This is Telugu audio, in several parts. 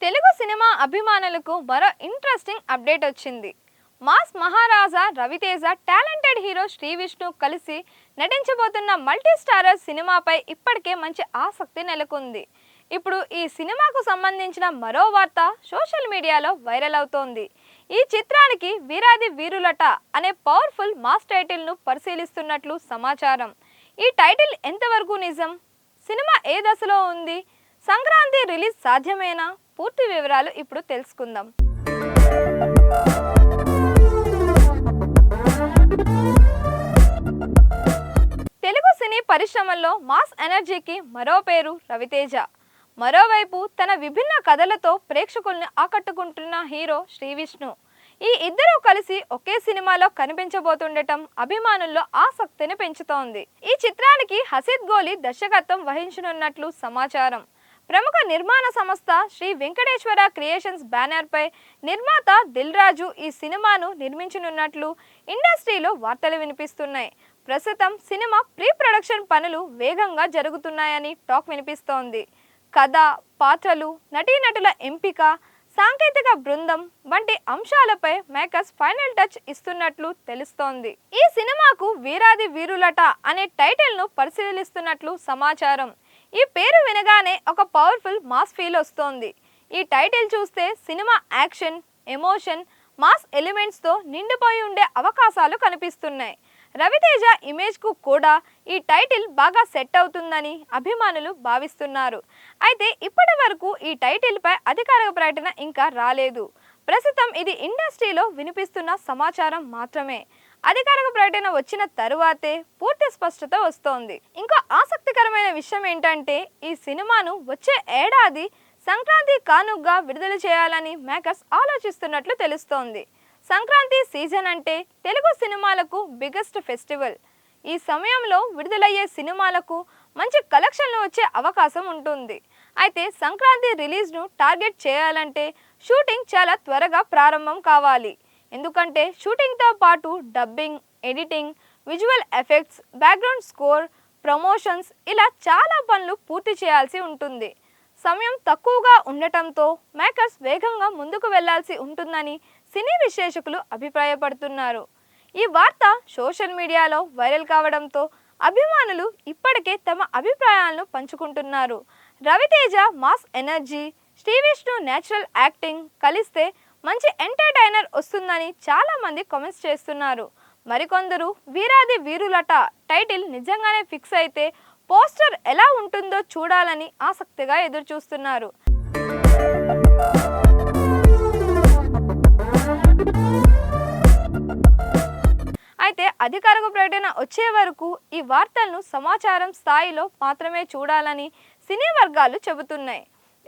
తెలుగు సినిమా అభిమానులకు మరో ఇంట్రెస్టింగ్ అప్డేట్ వచ్చింది. మాస్ మహారాజా రవితేజ టాలెంటెడ్ హీరో శ్రీ విష్ణు కలిసి నటించబోతున్న మల్టీ స్టారర్ సినిమాపై ఇప్పటికే మంచి ఆసక్తి నెలకొంది. ఇప్పుడు ఈ సినిమాకు సంబంధించిన మరో వార్త సోషల్ మీడియాలో వైరల్ అవుతోంది. ఈ చిత్రానికి వీరాది వీరులట అనే పవర్ఫుల్ మాస్ టైటిల్ను పరిశీలిస్తున్నట్లు సమాచారం. ఈ టైటిల్ ఎంతవరకు నిజం? సినిమా ఏ దశలో ఉంది? సంక్రాంతి రిలీజ్ సాధ్యమేనా? పూర్తి వివరాలు ఇప్పుడు తెలుసుకుందాం. తెలుగు సినీ పరిశ్రమల్లో మాస్ ఎనర్జీకి మరో పేరు రవితేజ. మరోవైపు తన విభిన్న కథలతో ప్రేక్షకుల్ని ఆకట్టుకుంటున్న హీరో శ్రీ విష్ణు. ఈ ఇద్దరూ కలిసి ఒకే సినిమాలో కనిపించబోతుండటం అభిమానుల్లో ఆసక్తిని పెంచుతోంది. ఈ చిత్రానికి హసీద్ గోలి దర్శకత్వం వహించనున్నట్లు సమాచారం. ప్రముఖ నిర్మాణ సంస్థ శ్రీ వెంకటేశ్వర క్రియేషన్స్ బ్యానర్ పై నిర్మాత దిల్ రాజు ఈ సినిమాను నిర్మించనున్నట్లు ఇండస్ట్రీలో వార్తలు వినిపిస్తున్నాయి. ప్రస్తుతం సినిమా ప్రీ ప్రొడక్షన్ పనులు వేగంగా జరుగుతున్నాయని టాక్ వినిపిస్తోంది. కథ, పాత్రలు, నటీనటుల ఎంపిక, సాంకేతిక బృందం వంటి అంశాలపై మేకర్స్ ఫైనల్ టచ్ ఇస్తున్నట్లు తెలుస్తోంది. ఈ సినిమాకు వీరాది వీరులట అనే టైటిల్ ను పరిశీలిస్తున్నట్లు సమాచారం. ఈ పేరు వినగానే ఒక పవర్ఫుల్ మాస్ ఫీల్ వస్తోంది. ఈ టైటిల్ చూస్తే cinema action, emotion, mass elements తో నిండిపోయి ఉండే అవకాశాలు కనిపిస్తున్నాయి. రవితేజ ఇమేజ్ కు కూడా ఈ టైటిల్ బాగా సెట్ అవుతుందని అభిమానులు భావిస్తున్నారు. అయితే ఇప్పటి వరకు ఈ టైటిల్ పై అధికారిక ప్రకటన ఇంకా రాలేదు. ప్రస్తుతం ఇది ఇండస్ట్రీలో వినిపిస్తున్న సమాచారం మాత్రమే. అధికారిక ప్రకటన వచ్చిన తరువాతే పూర్తి స్పష్టత వస్తోంది. ఇంకో ఆసక్తికరమైన విషయం ఏంటంటే ఈ సినిమాను వచ్చే ఏడాది సంక్రాంతి కానుకగా విడుదల చేయాలని మేకర్స్ ఆలోచిస్తున్నట్లు తెలుస్తోంది. సంక్రాంతి సీజన్ అంటే తెలుగు సినిమాలకు బిగ్గెస్ట్ ఫెస్టివల్. ఈ సమయంలో విడుదలయ్యే సినిమాలకు మంచి కలెక్షన్లు వచ్చే అవకాశం ఉంటుంది. అయితే సంక్రాంతి రిలీజ్ను టార్గెట్ చేయాలంటే షూటింగ్ చాలా త్వరగా ప్రారంభం కావాలి. ఎందుకంటే షూటింగ్తో పాటు dubbing, editing, visual effects, background score, promotions ఇలా చాలా పనులు పూర్తి చేయాల్సి ఉంటుంది. సమయం తక్కువగా ఉండటంతో మేకర్స్ వేగంగా ముందుకు వెళ్లాల్సి ఉంటుందని సినీ విశ్లేషకులు అభిప్రాయపడుతున్నారు. ఈ వార్త సోషల్ మీడియాలో వైరల్ కావడంతో అభిమానులు ఇప్పటికే తమ అభిప్రాయాలను పంచుకుంటున్నారు. Ravi Teja mass energy, Sri Vishnu natural acting కలిస్తే మంచి ఎంటర్టైనర్ వస్తుందని చాలా మంది కామెంట్స్ చేస్తున్నారు. మరికొందరు వీరాది వీరులట టైటిల్ నిజంగానే ఫిక్స్ అయితే పోస్టర్ ఎలా ఉంటుందో చూడాలని ఆసక్తిగా ఎదురుచూస్తున్నారు. అయితే అధికారిక ప్రకటన వచ్చే వరకు ఈ వార్తలను సమాచారం స్థాయిలో మాత్రమే చూడాలని సినీ వర్గాలు చెబుతున్నాయి.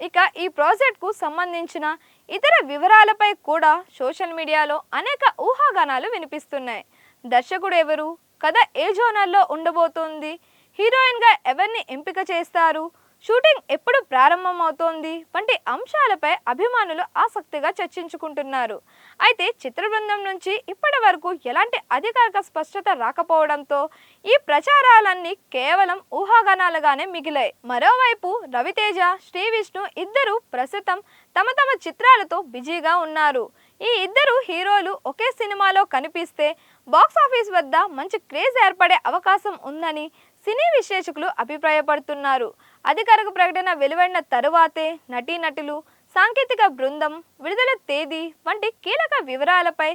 ఇక ఈ ప్రాజెక్ట్కు సంబంధించిన ఇతర వివరాలపై కూడా సోషల్ మీడియాలో అనేక ఊహాగానాలు వినిపిస్తున్నాయి. దర్శకుడు ఎవరు, కథ ఏ జోనర్లో ఉండబోతోంది, హీరోయిన్గా ఎవరిని ఎంపిక చేస్తారు, షూటింగ్ ఎప్పుడు ప్రారంభమవుతోంది వంటి అంశాలపై అభిమానులు ఆసక్తిగా చర్చించుకుంటున్నారు. అయితే చిత్ర బృందం నుంచి ఇప్పటి వరకు ఎలాంటి అధికారిక స్పష్టత రాకపోవడంతో ఈ ప్రచారాలన్నీ కేవలం ఊహాగానాలుగానే మిగిలాయి. మరోవైపు రవితేజ, శ్రీ విష్ణు ఇద్దరు ప్రస్తుతం తమ తమ చిత్రాలతో బిజీగా ఉన్నారు. ఈ ఇద్దరు హీరోలు ఒకే సినిమాలో కనిపిస్తే బాక్సాఫీస్ వద్ద మంచి క్రేజ్ ఏర్పడే అవకాశం ఉందని సినీ విశ్లేషకులు అభిప్రాయపడుతున్నారు. అధికారిక ప్రకటన వెలువడిన తరువాతే నటీనటులు, సాంకేతిక బృందం, విడుదల తేదీ వంటి కీలక వివరాలపై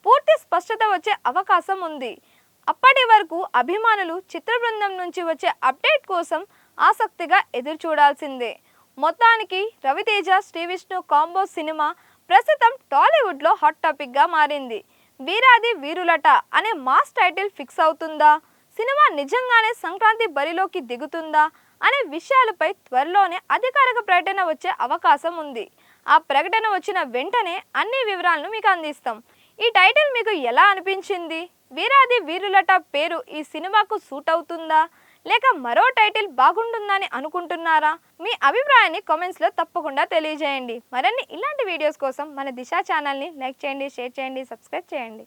పూర్తి స్పష్టత వచ్చే అవకాశం ఉంది. అప్పటి వరకు అభిమానులు చిత్ర బృందం నుంచి వచ్చే అప్డేట్ కోసం ఆసక్తిగా ఎదురు చూడాల్సిందే. మొత్తానికి రవితేజ, శ్రీ విష్ణు కాంబో సినిమా ప్రస్తుతం టాలీవుడ్లో హాట్ టాపిక్గా మారింది. వీరాది వీరులట అనే మాస్ టైటిల్ ఫిక్స్ అవుతుందా, సినిమా నిజంగానే సంక్రాంతి బరిలోకి దిగుతుందా అనే విషయాలపై త్వరలోనే అధికారిక ప్రకటన వచ్చే అవకాశం ఉంది. ఆ ప్రకటన వచ్చిన వెంటనే అన్ని వివరాలను మీకు అందిస్తాం. ఈ టైటిల్ మీకు ఎలా అనిపించింది? వీరాది వీరులట పేరు ఈ సినిమాకు సూట్ అవుతుందా, లేక మరో టైటిల్ బాగుంటుందని అనుకుంటున్నారా? మీ అభిప్రాయాన్ని కామెంట్స్లో తప్పకుండా తెలియజేయండి. మరిన్ని ఇలాంటి వీడియోస్ కోసం మన దిశ ఛానల్ని లైక్ చేయండి, షేర్ చేయండి, సబ్స్క్రైబ్ చేయండి.